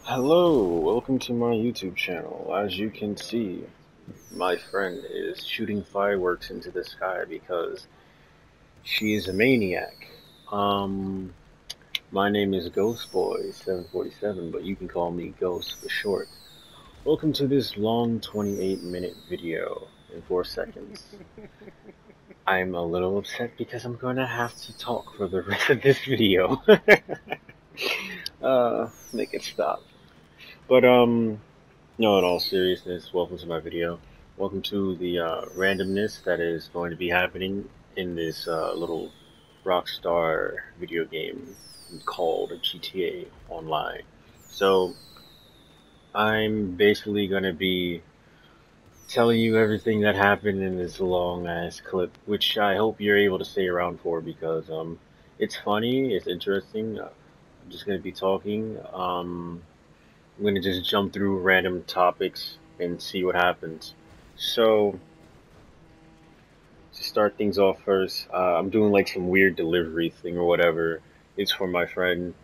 Hello, welcome to my YouTube channel. As you can see, my friend is shooting fireworks into the sky because she is a maniac. Um, my name is Ghostboy747, but you can call me Ghost for short. Welcome to this long 28-minute video in 4 seconds. I'm a little upset because I'm gonna have to talk for the rest of this video. Make it stop. But, no, in all seriousness, welcome to my video. Welcome to the randomness that is going to be happening in this little Rockstar video game called GTA Online. So, I'm basically going to be telling you everything that happened in this long ass clip, which I hope you're able to stay around for because it's funny, it's interesting. I'm just going to be talking. I'm gonna just jump through random topics and see what happens. So, to start things off first, I'm doing like some weird delivery thing or whatever. It's for my friend.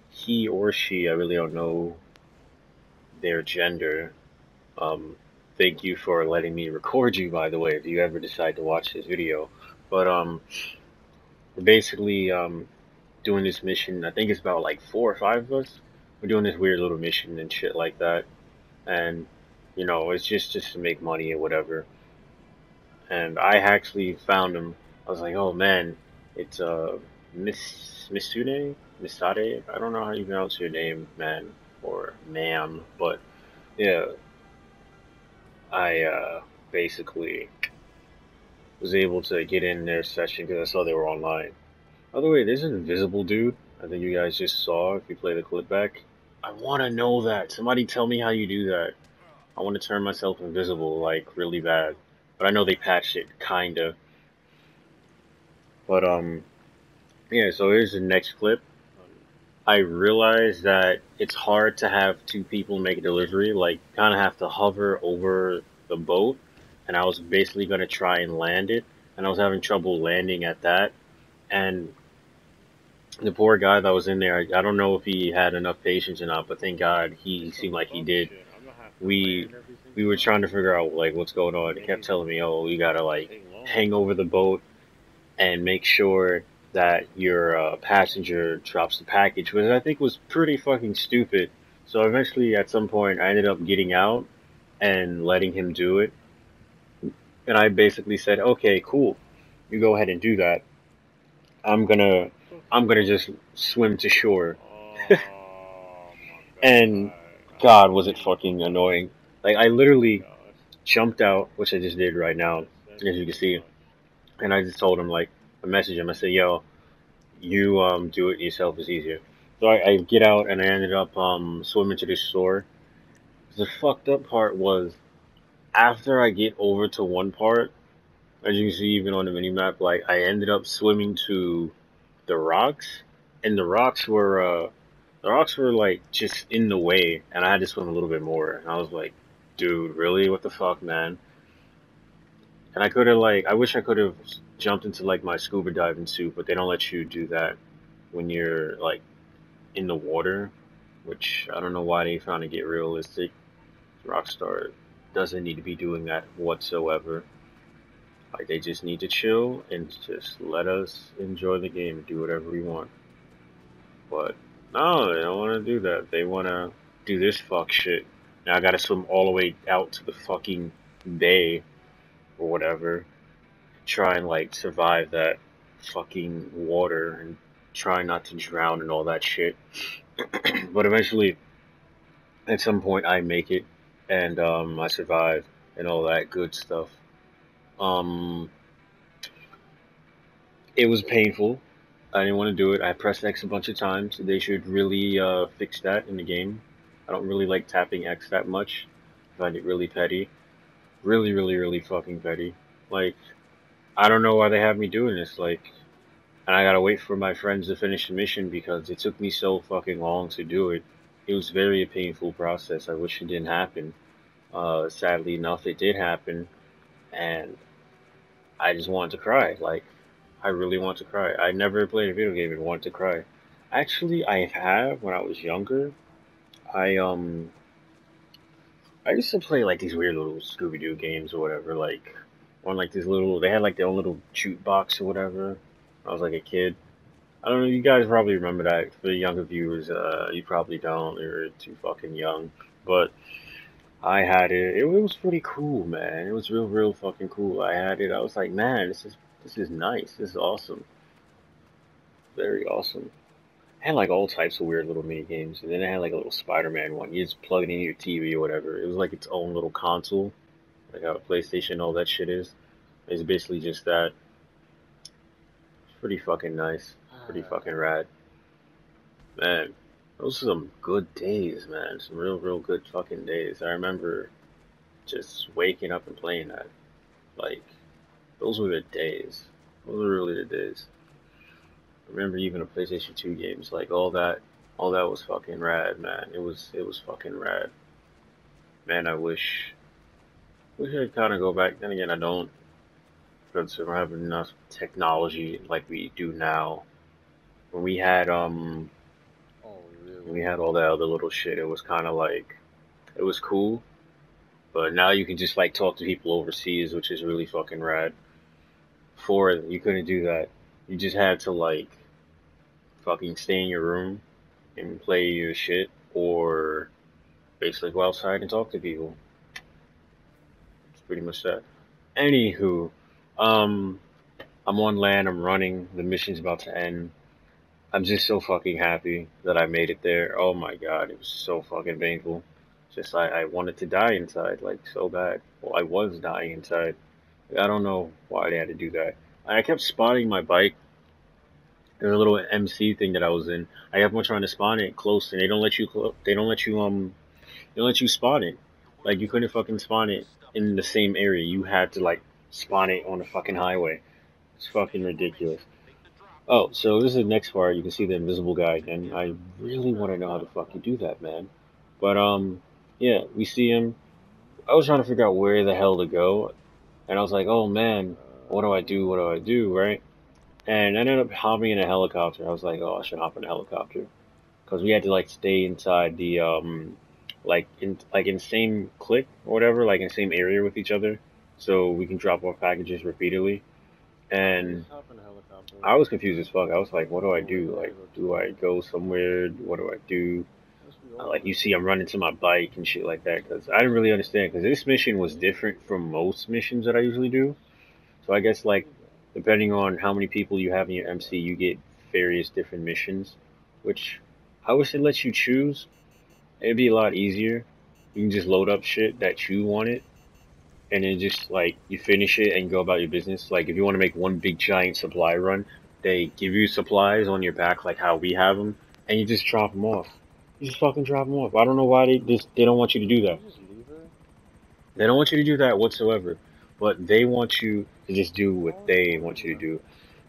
He or she, I really don't know their gender. Um, Thank you for letting me record you, by the way, if you ever decide to watch this video. But, we're basically, doing this mission. I think it's about like 4 or 5 of us. We're doing this weird little mission and shit like that. And it's just to make money or whatever. And I actually found him. I was like, oh man, it's Misade. I don't know how you pronounce your name, man or ma'am, but yeah, I basically was able to get in their session because I saw they were online. By the way, there's an invisible dude. I think you guys just saw if you play the clip back. I want to know that. Somebody tell me how you do that. I want to turn myself invisible, like, really bad. But I know they patched it, kinda. But, yeah, so here's the next clip. I realized that it's hard to have two people make a delivery, like, kinda have to hover over the boat, and I was basically gonna try and land it, and I was having trouble landing at that, and the poor guy that was in there, I don't know if he had enough patience or not, but thank God he seemed like he did. we we were trying to figure out like what's going on. He kept telling me, "Oh, you gotta like hang over the boat and make sure that your passenger drops the package," which I think was pretty fucking stupid. So eventually, at some point, I ended up getting out and letting him do it, and I basically said, "Okay, cool, you go ahead and do that. I'm gonna I'm gonna just swim to shore." And God, was it fucking annoying. Like I literally jumped out, which I just did right now, as you can see, and I just told him like I messaged him. I said, "Yo, you do it yourself is easier." So I get out and I ended up swimming to the shore. The fucked up part was after I get over to one part, as you can see even on the mini map, like I ended up swimming to the rocks, and the rocks were like just in the way, and I had to swim a little bit more. And I was like, "Dude, really? What the fuck, man?" And I could have like, I wish I could have jumped into like my scuba diving suit, but they don't let you do that when you're like in the water, which I don't know why they trying to get realistic. Rockstar doesn't need to be doing that whatsoever. Like they just need to chill and just let us enjoy the game and do whatever we want. But no, they don't want to do that. They want to do this fuck shit. Now I gotta swim all the way out to the fucking bay or whatever, try and like survive that fucking water and try not to drown and all that shit. But eventually, at some point, I make it and I survive and all that good stuff. Um, it was painful. I didn't want to do it. I pressed X a bunch of times. They should really fix that in the game. I don't really like tapping X that much. I find it really petty. Really, really, really fucking petty. Like, I don't know why they have me doing this. Like, and I gotta wait for my friends to finish the mission because it took me so fucking long to do it. It was very a painful process. I wish it didn't happen. Sadly enough, it did happen, and I just wanted to cry. Like, I really want to cry. I never played a video game and wanted to cry. Actually, I have when I was younger. I I used to play like these weird little Scooby Doo games or whatever, like on like this little. They had like their own little jukebox or whatever. I was like a kid. I don't know. You guys probably remember that. For the younger viewers, you probably don't. You're too fucking young. But I had it. It was pretty cool, man. It was real fucking cool. I had it. I was like, man, this is nice. This is awesome. Very awesome. It had like all types of weird little mini games, and then it had like a little Spider-Man one. You just plug it in your TV or whatever. It was like its own little console, like how a PlayStation, all that shit is. It's basically just that. It's pretty fucking nice. Pretty fucking rad. Man, those are some good days, man. Some real good fucking days. I remember just waking up and playing that. Like, those were the days. Those were really the days. I remember even the PlayStation 2 games, like all that was fucking rad, man. It was fucking rad. Man, wish I could kind of go back. Then again, I don't, because we don't have enough technology like we do now. When we had when we had all that other little shit, it was kind of like it was cool. But now you can just like talk to people overseas, which is really fucking rad. Before you couldn't do that. You just had to like fucking stay in your room and play your shit, or basically go outside and talk to people. It's pretty much that. Anywho, um, I'm on land. I'm running. The mission's about to end. I'm just so fucking happy that I made it there. Oh my god, it was so fucking painful. Just I wanted to die inside, like so bad. Well, I was dying inside. I don't know why they had to do that. I kept spotting my bike. There's a little MC thing that I was in. I kept on trying to spawn it close, and they don't let you. They don't let you spawn it. Like you couldn't fucking spawn it in the same area. You had to like spawn it on the fucking highway. It's fucking ridiculous. Oh, so this is the next part. You can see the invisible guy, and I really want to know how to fucking do that, man. But yeah, we see him. I was trying to figure out where the hell to go, and I was like, oh man, what do I do? What do I do? Right? And I ended up hopping in a helicopter. I was like, oh, I should hop in a helicopter because we had to like stay inside the like in same click or whatever, like in the same area with each other, so we can drop off packages repeatedly. And I was confused as fuck. I was like, what do I do? Like, do I go somewhere? What do I do? Like, you see, I'm running to my bike and shit like that because I didn't really understand because this mission was different from most missions that I usually do. So I guess like depending on how many people you have in your MC, you get various different missions, which I wish it lets you choose. It'd be a lot easier. You can just load up shit that you wanted, and then just like you finish it and go about your business. Like if you want to make one big giant supply run, they give you supplies on your back like how we have them, and you just drop them off. You just fucking drop them off. I don't know why they don't want you to do that. They don't want you to do that whatsoever, but they want you to just do what they want you to do,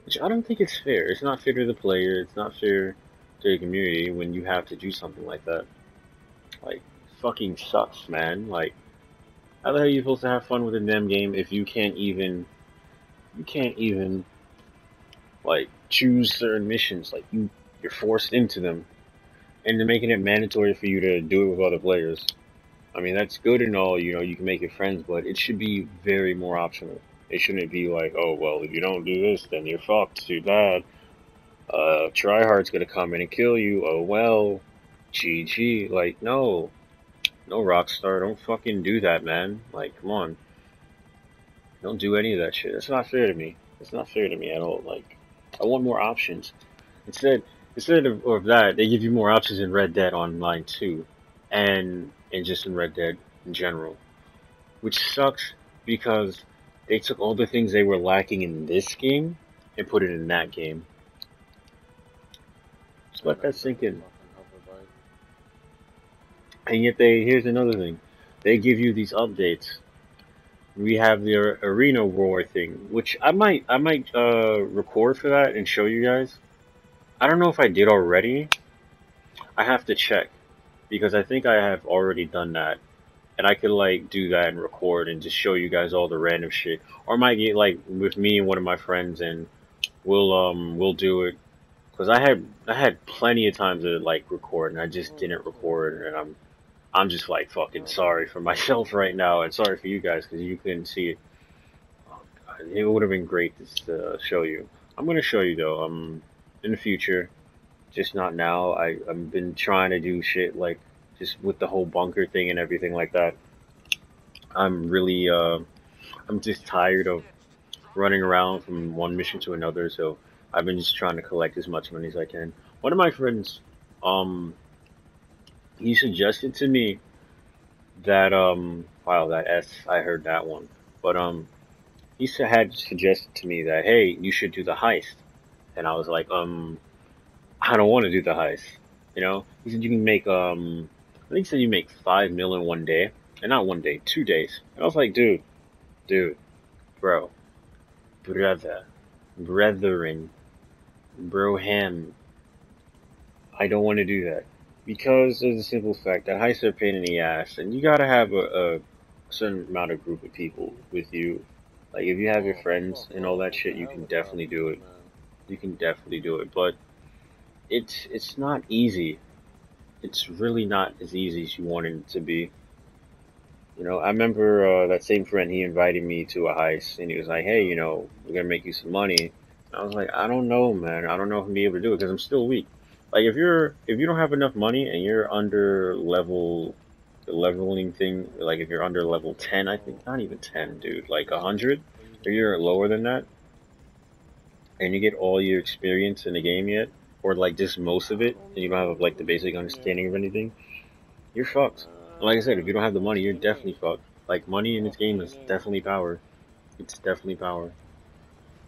which I don't think it's fair. It's not fair to the player. It's not fair to the community when you have to do something like that. Like, fucking sucks, man. Like, how the hell are you supposed to have fun with a damn game if you can't even, like, choose certain missions? Like, you're forced into them, and they're making it mandatory for you to do it with other players. I mean, that's good and all, you know, you can make your friends, but it should be very more optional. It shouldn't be like, oh, well, if you don't do this, then you're fucked, too bad. Tryhard's gonna come in and kill you, oh well, GG. Like, no. No, Rockstar, don't fucking do that, man. Like, come on. Don't do any of that shit. It's not fair to me. It's not fair to me at all. Like, I want more options. Instead, of that, they give you more options in Red Dead Online too, and just in Red Dead in general, which sucks because they took all the things they were lacking in this game and put it in that game. Just let that sink in. And yet here's another thing. They give you these updates. We have the arena war thing, which I might record for that and show you guys. I don't know if I did already. I have to check because I think I have already done that. And I could like do that and record and just show you guys all the random shit. Or I might get like with me and one of my friends and we'll do it Cause I had plenty of time to like record, and I just didn't record, and I'm just like fucking sorry for myself right now, and sorry for you guys because you couldn't see it. Oh, God, it would have been great to show you. I'm gonna show you though. In the future, just not now. I've been trying to do shit like just with the whole bunker thing and everything like that. I'm really I'm just tired of running around from one mission to another, so I've been just trying to collect as much money as I can. One of my friends, um, he suggested to me that wow, that S, I heard that one, but had suggested to me that hey, you should do the heist, and I was like, I don't want to do the heist, you know. He said you can make I think he said you make 5 mil in one day, and not one day, 2 days. And I was like, dude, bro, brother, brethren, broham, I don't want to do that because of the simple fact that heists are a pain in the ass, and you gotta have a certain amount of group of people with you. Like if you have your friends and all that shit, you can definitely do it. You can definitely do it, but it's not easy. It's really not as easy as you want it to be. You know, I remember that same friend. He invited me to a heist, and he was like, "Hey, we're gonna make you some money." I was like, "I don't know, man. I don't know if I'm be able to do it because I'm still weak. Like, if you don't have enough money and you're under the leveling thing. Like, if you're under level 10, I think not even 10, dude. Like 100, if you're lower than that, and you get all your experience in the game yet, or like just most of it, and you don't have like the basic understanding of anything, you're fucked. And like I said, if you don't have the money, you're definitely fucked. Like money in this game is definitely power. It's definitely power.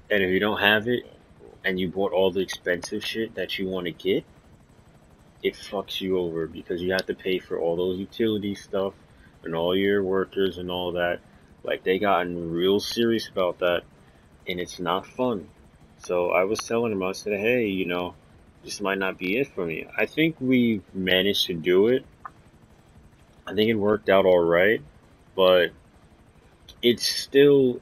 And if you don't have it, and you bought all the expensive shit that you want to get, it fucks you over because you have to pay for all those utility stuff and all your workers and all that. Like they gotten real serious about that, and it's not fun. So I was telling him, I said, hey, this might not be it for me. I think we managed to do it. I think it worked out all right, but it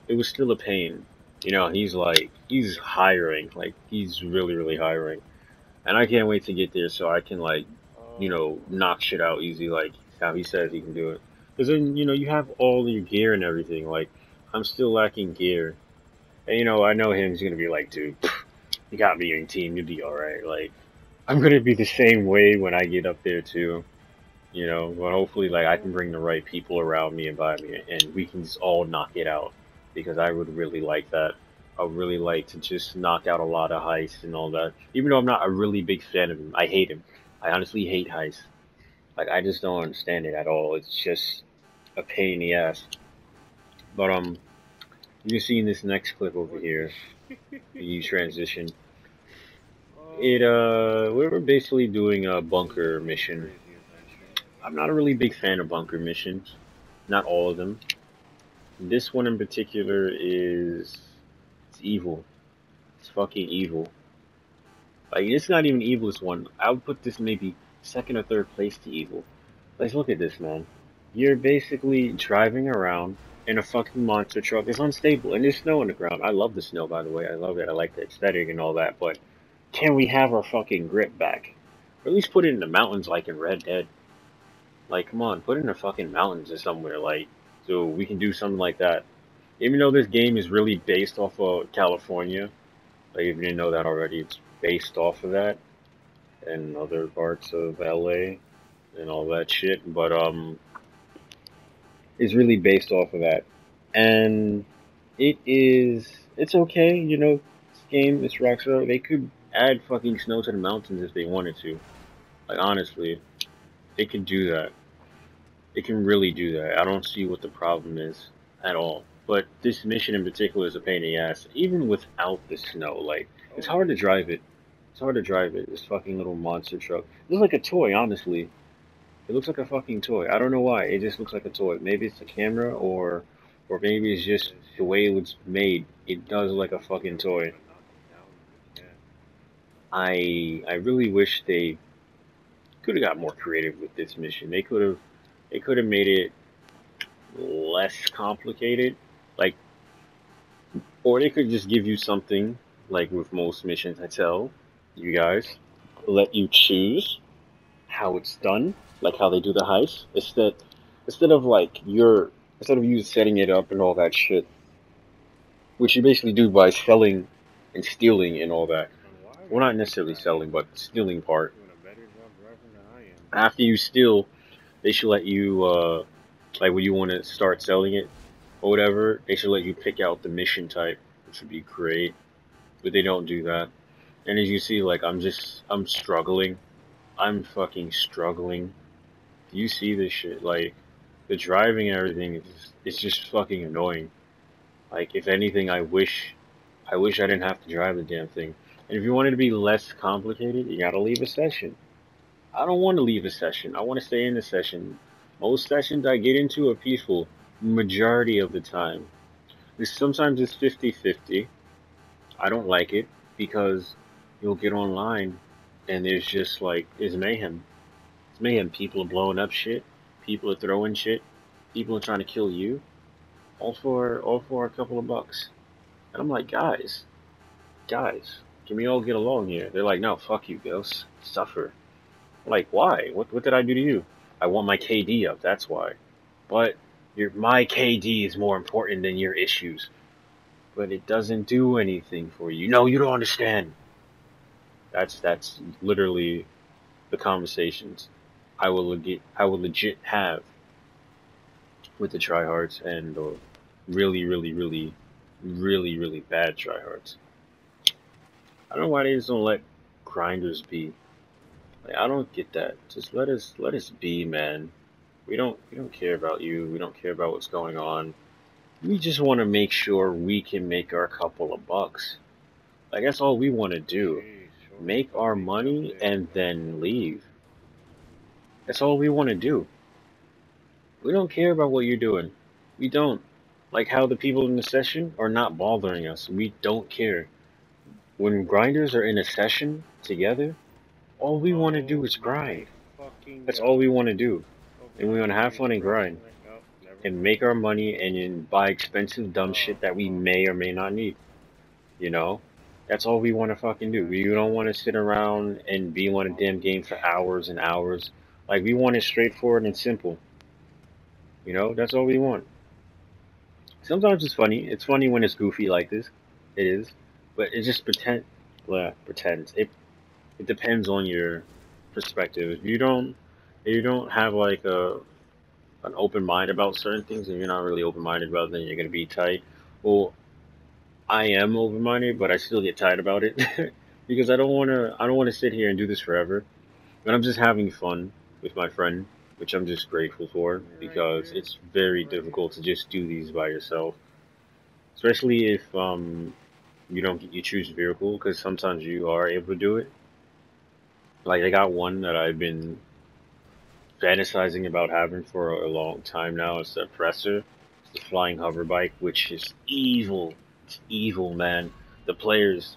was still a pain. He's hiring, like he's really, really hiring, and I can't wait to get there so I can like, knock shit out easy, like how he says he can do it. Because then you have all your gear and everything. Like I'm still lacking gear, and I know him. He's gonna be like, dude, you got me in your team. You'll be all right. Like I'm gonna be the same way when I get up there too. But hopefully, like, I can bring the right people around me and by me, and we can just all knock it out. Because I would really like that. I would really like to just knock out a lot of heists and all that. Even though I'm not a really big fan of him, I hate him. I honestly hate heists. Like, I just don't understand it at all. It's just a pain in the ass. But you can see in this next clip over here, you transition. We were basically doing a bunker mission. I'm not a really big fan of bunker missions. Not all of them. This one in particular it's evil. It's fucking evil. Like it's not even evilest one. I would put this maybe second or third place to evil. Let's look at this, man. You're basically driving around in a fucking monster truck. It's unstable and there's snow on the ground. I love the snow, by the way. I love it. I like the aesthetic and all that. But can we have our fucking grip back? Or at least put it in the mountains like in Red Dead. Like, come on, put it in the fucking mountains or somewhere, like, so we can do something like that. Even though this game is really based off of California, like if you didn't know that already, it's based off of that and other parts of LA and all that shit. But it's really based off of that, and it's okay. This game, this Rockstar, they could add fucking snow to the mountains if they wanted to. Like honestly, they could do that. They can really do that. I don't see what the problem is at all. But this mission in particular is a pain in the ass. Even without the snow, like it's hard to drive it. It's hard to drive it. This fucking little monster truck. It looks like a toy, honestly. It looks like a fucking toy. I don't know why. It just looks like a toy. Maybe it's the camera, or maybe it's just the way it was made. It does look like a fucking toy. I really wish they could have got more creative with this mission. They could have made it less complicated. Like, or they could just give you something like with most missions, I tell. you guys let you choose how it's done, like how they do the heist, instead of like instead of you setting it up and all that shit, which you basically do by selling and stealing and all that. Well, not necessarily selling, but stealing part. After you steal, they should let you like when you want to start selling it or whatever, they should let you pick out the mission type, which would be great. But they don't do that. And as you see, like I'm struggling. I'm fucking struggling. Do you see this shit? Like the driving and everything it's just fucking annoying. Like if anything, I wish I didn't have to drive the damn thing. And if you want it to be less complicated, you gotta leave a session. I don't want to leave a session. I want to stay in the session. Most sessions I get into are peaceful, majority of the time. Sometimes it's 50-50. I don't like it because you'll get online and there's just like, it's mayhem. It's mayhem. People are blowing up shit. People are throwing shit. People are trying to kill you. All for a couple of bucks. And I'm like, guys, can we all get along here? They're like, no, fuck you, ghost. Suffer. Like, why? What did I do to you? I want my KD up, that's why. But my KD is more important than your issues. But it doesn't do anything for you. No, you don't understand. That's literally the conversations I will legit have with the tryhards and the really bad tryhards. I don't know why they just don't let grinders be. Like, I don't get that. Just let us be, man. We don't care about you. We don't care about what's going on. We just want to make sure we can make our couple of bucks. Like that's all we want to do. Make our money and then leave. That's all we want to do. We don't care about what you're doing. We don't. Like how the people in the session are not bothering us. We don't care. When grinders are in a session together, all we want to do is grind. That's all we want to do. And we want to have fun and grind. And make our money and buy expensive dumb shit that we may or may not need. You know? That's all we want to fucking do. We don't want to sit around and be on a damn game for hours and hours. Like, we want it straightforward and simple. You know? That's all we want. Sometimes it's funny. It's funny when it's goofy like this. It is. But it just pretends. It depends on your perspective. If you don't have like an open mind about certain things, and you're not really open minded about them, you're gonna be tight. Well, I am open minded, but I still get tight about it because I don't wanna sit here and do this forever. But I'm just having fun with my friend, which I'm just grateful for because it's very difficult to just do these by yourself, especially if you don't you choose a vehicle because sometimes you are able to do it. Like I got one that I've been fantasizing about having for a long time now. It's the Oppressor. It's the flying hover bike, which is evil. It's evil, man. The players,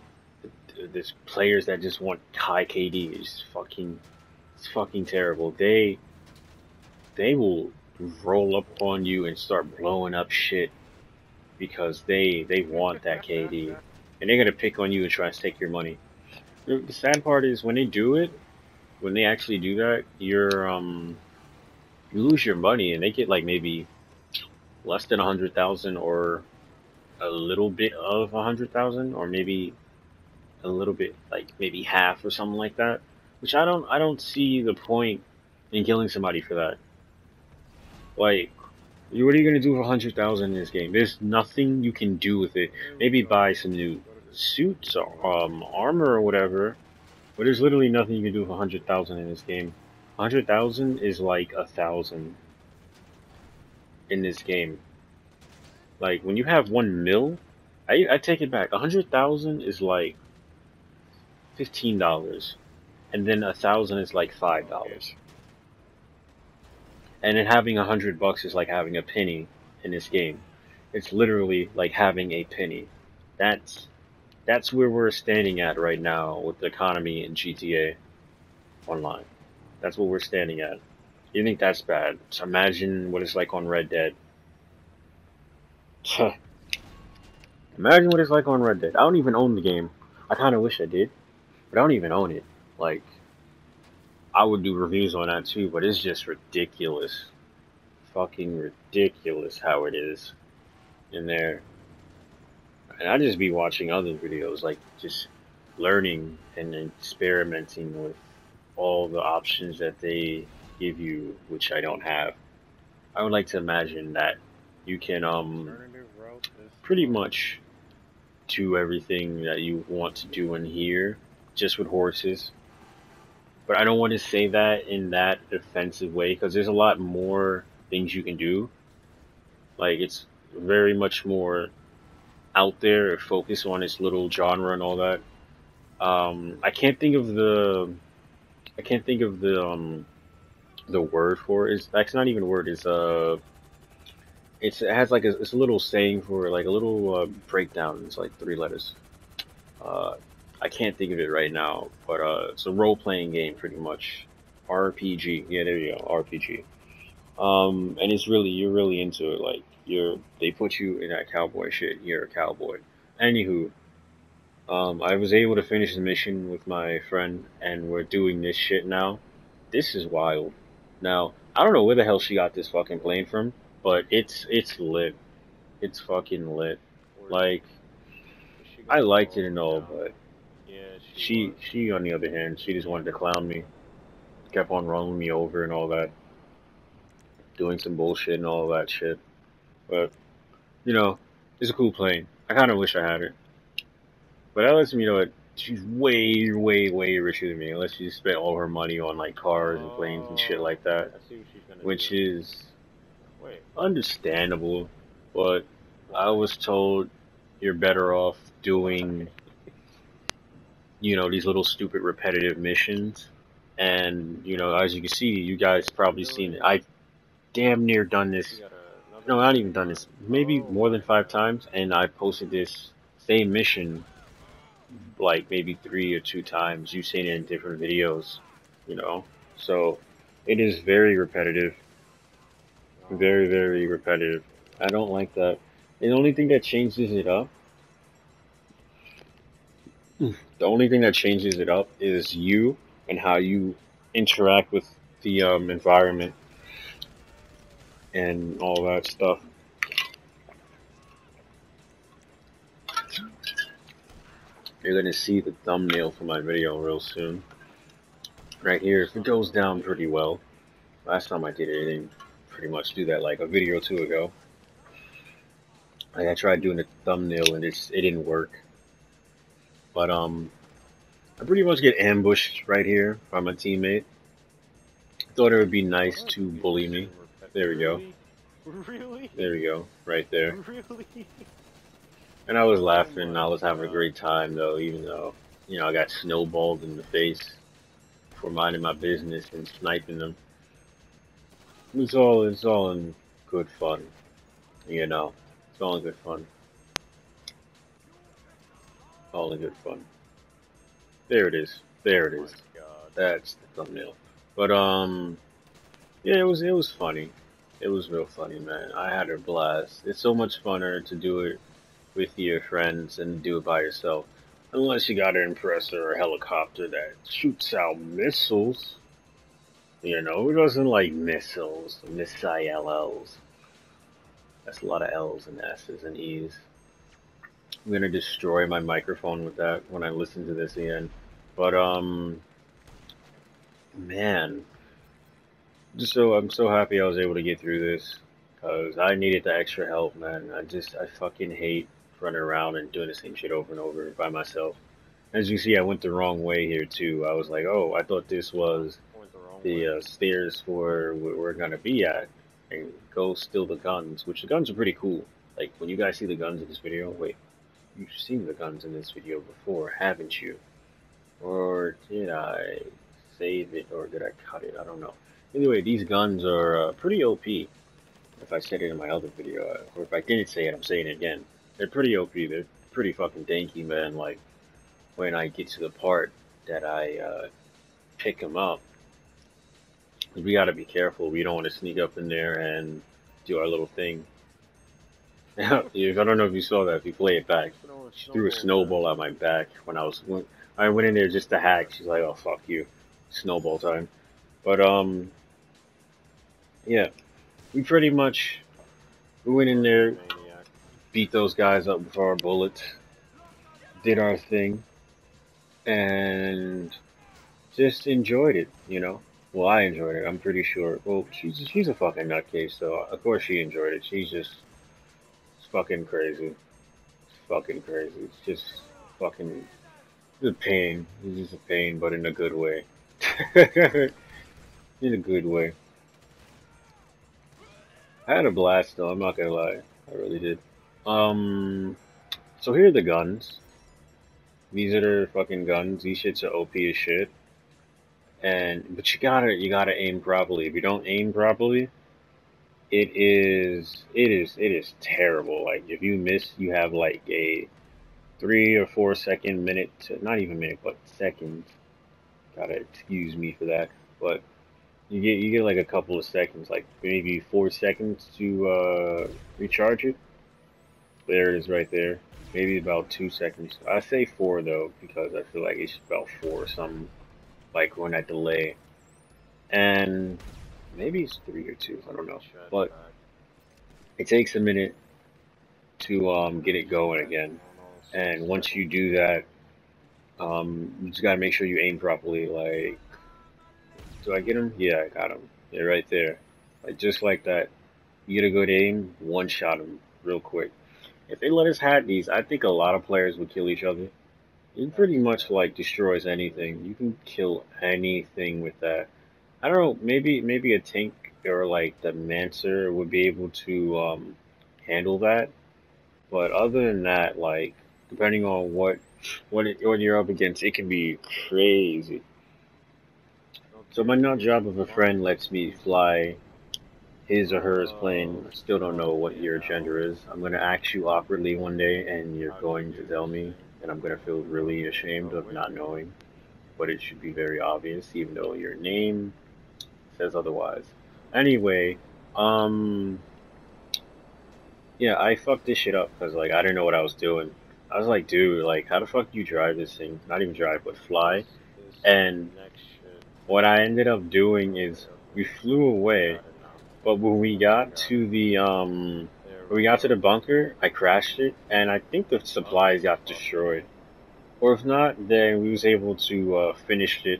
there's players that just want high KD. It's fucking terrible. They will roll up on you and start blowing up shit because they want that KD, and they're gonna pick on you and try to take your money. The sad part is when they do it, when they actually do that, you lose your money and they get like maybe less than 100,000 or a little bit of 100,000 or maybe a little bit like maybe half or something like that. Which I don't see the point in killing somebody for that. Like, what are you gonna do for 100,000 in this game? There's nothing you can do with it. Maybe buy some new suits or armor or whatever. But there's literally nothing you can do for 100,000 in this game. 100,000 is like 1,000 in this game. Like when you have 1 mil, I take it back. 100,000 is like $15, and then 1,000 is like $5. And then having $100 is like having a penny in this game. It's literally like having a penny. That's that's where we're standing at right now with the economy in GTA Online. That's what we're standing at. You think that's bad? So imagine what it's like on Red Dead. Imagine what it's like on Red Dead. I don't even own the game. I kind of wish I did. but I don't even own it. Like, I would do reviews on that too, but it's just ridiculous. Fucking ridiculous how it is in there. And I just be watching other videos, like just learning and experimenting with all the options that they give you, which I don't have. I would like to imagine that you can pretty much do everything that you want to do in here just with horses. But I don't want to say that in that offensive way because there's a lot more things you can do. Like it's very much more out there, focus on its little genre and all that. I can't think of the word for it. It's not even a word. It has like it's a little saying for it, like a little breakdown. It's like three letters. Uh, I can't think of it right now, but it's a role playing game pretty much. RPG. Yeah, there you go. RPG. And it's really you're really into it. Like they put you in that cowboy shit. You're a cowboy. Anywho, I was able to finish the mission with my friend, and we're doing this shit now. This is wild. Now I don't know where the hell she got this fucking plane from, but it's lit. It's fucking lit. Like I liked it and all, but she on the other hand, she just wanted to clown me. Kept on rolling me over and all that, doing some bullshit and all that shit. But you know, it's a cool plane. I kind of wish I had it. But that lets me know that she's way, way, way richer than me. Unless she spent all her money on like cars and planes and shit like that, which is understandable. But I was told you're better off doing, these little stupid repetitive missions. And as you can see, you guys probably seen it. I damn near done this. No, not even done this. Maybe more than 5 times, and I posted this same mission like maybe 3 or 2 times. You've seen it in different videos, you know. So it is very repetitive, very very repetitive. I don't like that. The only thing that changes it up, the only thing that changes it up is you and how you interact with the environment and all that stuff. You're gonna see the thumbnail for my video real soon. Right here, if it goes down pretty well. Last time I did it, I didn't pretty much do that like a video or two ago. Like I tried doing a thumbnail and it didn't work. But I pretty much get ambushed right here by my teammate. Thought it would be nice to bully me. There we go. There we go. Right there. And I was laughing. I was having a great time though, even though, I got snowballed in the face for minding my business and sniping them. It's all in good fun. It's all in good fun. All in good fun. There it is. There it is. That's the thumbnail. But yeah, it was funny. It was real funny, man. I had a blast. It's so much funner to do it with your friends and do it by yourself. Unless you got an Impressor or a helicopter that shoots out missiles. Who doesn't like missiles? Missiles. That's a lot of L's and S's and E's. I'm gonna destroy my microphone with that when I listen to this again. But man, I'm so happy I was able to get through this because I needed the extra help, man. I fucking hate running around and doing the same shit over and over by myself. As you see, I went the wrong way here too. I was like, oh, I thought this was the stairs for where we're gonna be at, and go steal the guns. Which the guns are pretty cool. Like when you guys see the guns in this video, wait, you've seen the guns in this video before, haven't you? Or did I save it, or did I cut it? I don't know. Anyway, these guns are pretty OP. If I said it in my other video, or if I didn't say it, I'm saying it again. They're pretty OP. They're pretty fucking danky, man. Like when I get to the part that I pick them up, we gotta be careful. We don't want to sneak up in there and do our little thing. I don't know if you saw that. If you play it back, she threw a snowball at my back when I went in there just to hack. She's like, oh fuck you, snowball time. But yeah, we pretty much we went in there, beat those guys up with our bullets, did our thing, and just enjoyed it. You know. Well, I enjoyed it. I'm pretty sure. Well, she's a fucking nutcase, so of course she enjoyed it. She's just it's fucking crazy. It's fucking crazy. It's just fucking it's a pain. It's just a pain, but in a good way. In a good way. I had a blast though. I'm not gonna lie. I really did. Um. So here are the guns. These are the fucking guns. These shits are OP as shit. And but you gotta aim properly. If you don't aim properly, it is terrible. Like if you miss, you have like a 3 or 4 second minute, not even minute, but seconds. Gotta excuse me for that. But you get like a couple of seconds, like maybe 4 seconds to recharge it. There it is right there. Maybe about 2 seconds. I say four though because I feel like it's about four or something like when that delay. And maybe it's 3 or 2. I don't know. But it takes a minute to get it going again. And once you do that, you just gotta make sure you aim properly. Like, do I get him? Yeah, I got him. Yeah, right there. Like just like that. You get a good aim, one shot him real quick. If they let us have these, I think a lot of players would kill each other. It pretty much like destroys anything. You can kill anything with that. I don't know. Maybe a tank or like the Mancer would be able to handle that. But other than that, like depending on what you're up against, it can be crazy. So my nut job of a friend lets me fly his or hers plane. Still don't know what your gender is. I'm gonna ask you awkwardly one day, and you're going to tell me, and I'm gonna feel really ashamed of not knowing. But it should be very obvious, even though your name says otherwise. Anyway, um, yeah, I fucked this shit up because like I didn't know what I was doing. I was like, dude, like how the fuck do you drive this thing? Not even drive, but fly. And what I ended up doing is we flew away, but when we got to the bunker, I crashed it, and I think the supplies got destroyed. Or if not, then we was able to finish the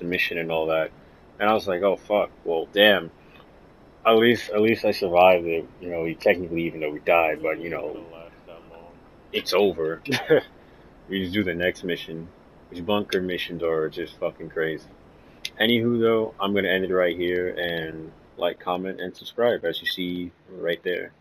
mission and all that. And I was like, oh fuck, well damn. At least I survived it. You know, technically even though we died, but it's over. We just do the next mission. These bunker missions are just fucking crazy. Anywho though, I'm gonna end it right here and like, comment, and subscribe as you see right there.